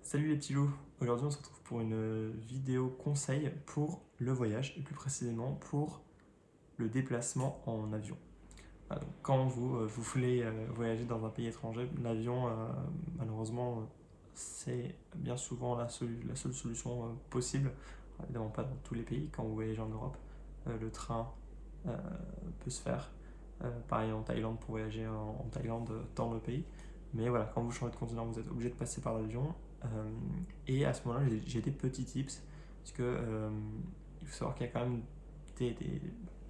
Salut les petits loups, aujourd'hui on se retrouve pour une vidéo conseil pour le voyage et plus précisément pour le déplacement en avion. Voilà, donc quand vous voulez voyager dans un pays étranger, l'avion malheureusement c'est bien souvent la seule solution possible. Alors, évidemment pas dans tous les pays, quand vous voyagez en Europe, le train euh, peut se faire. Pareil en Thaïlande pour voyager en Thaïlande dans le pays. Mais voilà, quand vous changez de continent, vous êtes obligé de passer par l'avion. Euh, et à ce moment-là, j'ai des petits tips. Parce que il faut savoir qu'il y a quand même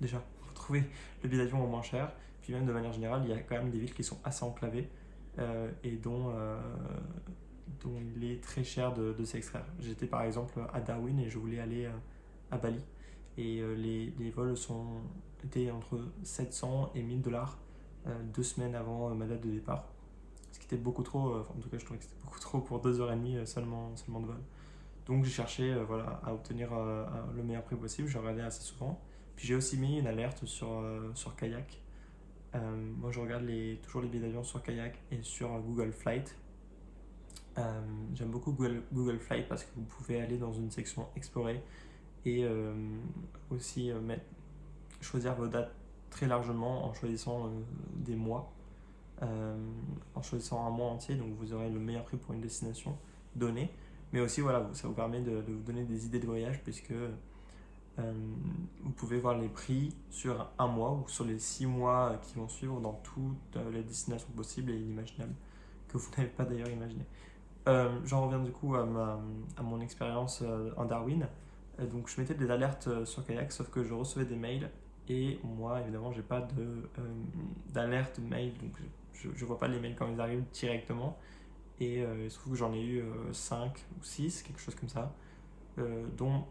déjà, vous trouvez le billet d'avion au moins cher. Puis même de manière générale, il y a quand même des villes qui sont assez enclavées et dont il est très cher de s'extraire. J'étais par exemple à Darwin et je voulais aller à Bali. Et les vols étaient entre 700 et 1000 dollars 2 semaines avant ma date de départ. Ce qui était beaucoup trop, en tout cas je trouvais que c'était beaucoup trop pour 2h30 seulement de vol. Donc j'ai cherché voilà, à obtenir le meilleur prix possible, je regardais assez souvent. Puis j'ai aussi mis une alerte sur Kayak. Moi je regarde toujours les billets d'avion sur Kayak et sur Google Flight. J'aime beaucoup Google Flight parce que vous pouvez aller dans une section Explorer et aussi choisir vos dates très largement en choisissant des mois, en choisissant un mois entier, donc vous aurez le meilleur prix pour une destination donnée. Mais aussi, voilà, ça vous permet de vous donner des idées de voyage puisque vous pouvez voir les prix sur un mois ou sur les 6 mois qui vont suivre dans toutes les destinations possibles et inimaginables que vous n'avez pas d'ailleurs imaginé. J'en reviens du coup à mon expérience en Darwin. Donc je mettais des alertes sur Kayak, sauf que je recevais des mails et moi évidemment j'ai pas d'alerte mail, donc je vois pas les mails quand ils arrivent directement. Et il se trouve que j'en ai eu 5 ou 6, quelque chose comme ça, dont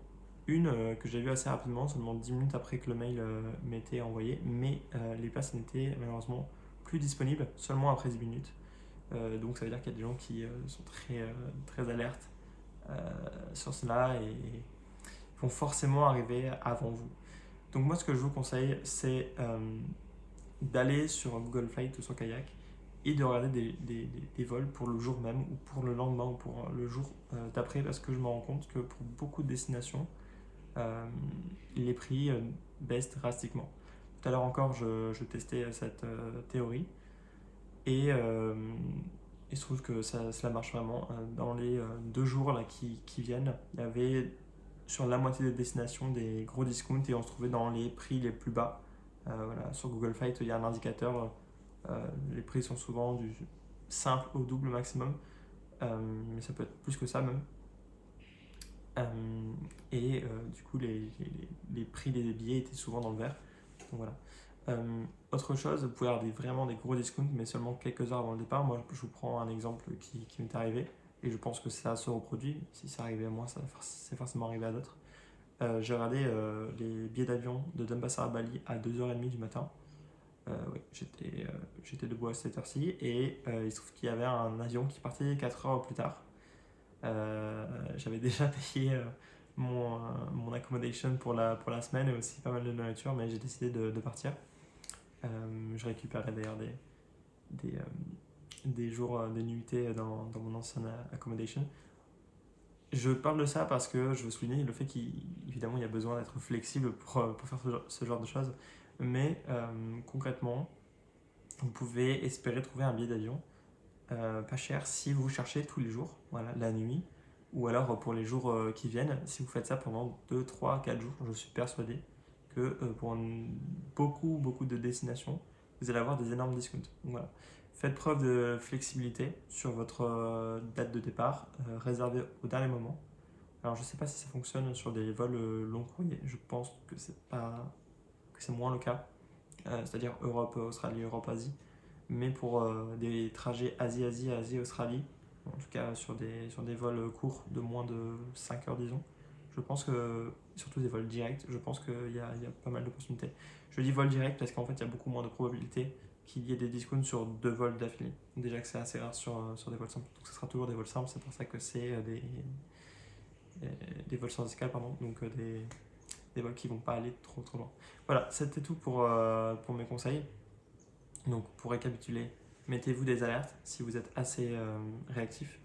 une que j'ai vue assez rapidement, seulement 10 minutes après que le mail m'était envoyé, mais les places n'étaient malheureusement plus disponibles, seulement après 10 minutes. Donc ça veut dire qu'il y a des gens qui sont très alertes sur cela et vont forcément arriver avant vous. Donc moi ce que je vous conseille c'est d'aller sur Google Flight ou sur Kayak et de regarder des vols pour le jour même ou pour le lendemain ou pour le jour d'après parce que je me rends compte que pour beaucoup de destinations euh, les prix baissent drastiquement. Tout à l'heure encore je testais cette théorie et il se trouve que cela marche vraiment. Dans les 2 jours là, qui viennent, il y avait sur la moitié des destinations des gros discounts et on se trouvait dans les prix les plus bas. Voilà, sur Google Flight, il y a un indicateur. Les prix sont souvent du simple au double maximum, mais ça peut être plus que ça même. Du coup, les prix des billets étaient souvent dans le vert. Donc voilà. Autre chose, vous pouvez avoir vraiment des gros discounts, mais seulement quelques heures avant le départ. Moi, je vous prends un exemple qui m'est arrivé, et je pense que ça se reproduit. Si ça arrivait à moi, c'est forcément arrivé à d'autres. J'ai regardé les billets d'avion de Denpasar à Bali à 2h30 du matin. Oui, j'étais debout à cette heure-ci, et il se trouve qu'il y avait un avion qui partait 4 heures plus tard. J'avais déjà payé mon accommodation pour la semaine et aussi pas mal de nourriture, mais j'ai décidé de partir. Je récupérais d'ailleurs des, euh, des jours de nuitée dans mon ancienne accommodation. Je parle de ça parce que je veux souligner le fait qu'évidemment il y a besoin d'être flexible pour faire ce genre de choses. Mais concrètement, vous pouvez espérer trouver un billet d'avion pas cher si vous cherchez tous les jours, voilà, la nuit, ou alors pour les jours qui viennent, si vous faites ça pendant 2 3 4 jours, je suis persuadé que beaucoup de destinations, vous allez avoir des énormes discounts. Donc voilà. Faites preuve de flexibilité sur votre date de départ, réservez au dernier moment. Alors je ne sais pas si ça fonctionne sur des vols long courrier, je pense que c'est moins le cas, c'est-à-dire Europe, Australie, Europe, Asie. Mais pour des trajets Asie-Asie, Asie-Australie, en tout cas sur des vols courts de moins de 5 heures, disons, je pense que, surtout des vols directs, je pense qu'il y a pas mal d'opportunités. Je dis vol direct parce qu'en fait, il y a beaucoup moins de probabilité qu'il y ait des discounts sur 2 vols d'affilée. Déjà que c'est assez rare sur des vols simples. Donc, ce sera toujours des vols simples, c'est pour ça que c'est des vols sans escale, pardon. Donc, des vols qui vont pas aller trop loin. Voilà, c'était tout pour mes conseils. Donc pour récapituler, mettez-vous des alertes si vous êtes assez réactif.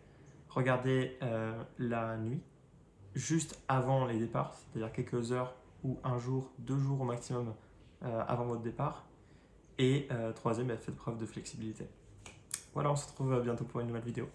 regardez la nuit, juste avant les départs, c'est-à-dire quelques heures ou un jour, 2 jours au maximum avant votre départ. Et troisième, faites preuve de flexibilité. Voilà, on se retrouve bientôt pour une nouvelle vidéo.